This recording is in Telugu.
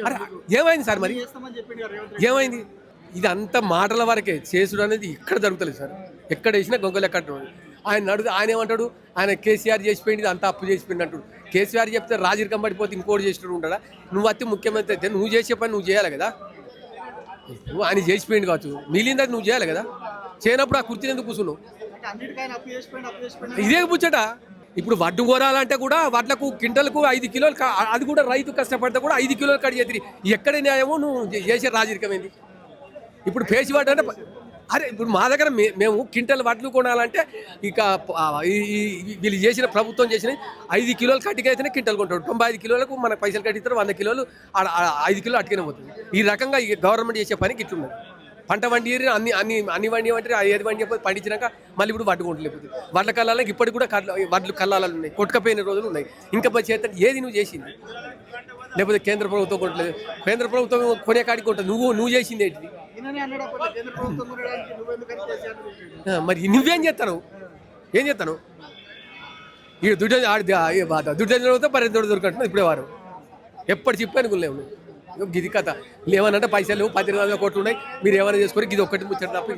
అరే ఏమైంది సార్ మరి? ఏమైంది? ఇది అంత మాటల వరకే, చేసుడు అనేది ఇక్కడ జరుగుతలేదు సార్. ఎక్కడ వేసినా గొంగలు ఎక్కడ ఆయన అడుగు, ఆయన ఏమంటాడు, ఆయన కేసీఆర్ చేసిపోయింది అంత అప్పు చేసిపోయింది అంటాడు. కేసీఆర్ చెప్తే రాజరికం పడిపోతే ఇంకోటి చేసినట్టు ఉంటాడా? నువ్వు అతి ముఖ్యమంత్రి అయితే నువ్వు చేసే పని నువ్వు చేయాలి కదా. నువ్వు ఆయన చేసిపోయింది కావచ్చు, మిగిలింది అది నువ్వు చేయాలి కదా. చేయనప్పుడు ఆ కుర్చీని ఎందుకు కూర్చున్నావు? ఇదే ముచ్చట. ఇప్పుడు వడ్డు కోరాలంటే కూడా వడ్లకు క్వింటల్కు 5 కిలోలు, అది కూడా రైతు కష్టపడితే కూడా 5 కిలోలు కట్ చేతి. ఎక్కడ న్యాయమో నువ్వు చేసే రాజరికం ఏంది? ఇప్పుడు పేసి వడ్డు అంటే అరే ఇప్పుడు మా దగ్గర మేము క్వింటల్ వడ్లు కొనాలంటే ఇక వీళ్ళు చేసిన ప్రభుత్వం చేసిన 5 కిలోలు కట్టికైతేనే క్వింటల్ కొంటాడు. 95 కిలోలకు మన పైసలు కట్టిస్తారు, 100 కిలోలు 5 కిలోలు అట్టుకనే పోతుంది. ఈ రకంగా గవర్నమెంట్ చేసే పనికి ఇట్లున్నది. పంట వండి అన్ని అన్ని అన్ని వండి అంటే ఏది వండి చెప్పి పండించినాక మళ్ళీ ఇప్పుడు వడ్డు కొంటలేకపోతే వడ్ల కళ్ళాలకి ఇప్పటికి కూడా వడ్లు కళ్ళాలు ఉన్నాయి, కొట్టుకపోయిన రోజులు ఉన్నాయి. ఇంకా చేత ఏది నువ్వు చేసింది? లేకపోతే కేంద్ర ప్రభుత్వం కొట్టలేదు, కేంద్ర ప్రభుత్వం కొనే కాడికి కొంటుంది. నువ్వు చేసింది ఏంటిది? మరి నువ్వేం చేస్తాను? ఏం చేస్తాను? ఇక దుడ్డు పరిధి దొరకంటున్నావు ఇప్పుడే వారు. ఎప్పటి చెప్పాను లేవు గిది కథ లేవనంటే పైసలు లేవు, 10,000 కోట్లు ఉన్నాయి, మీరు ఏమైనా చేసుకొని ఇది ఒక్కటి ముచ్చట తప్ప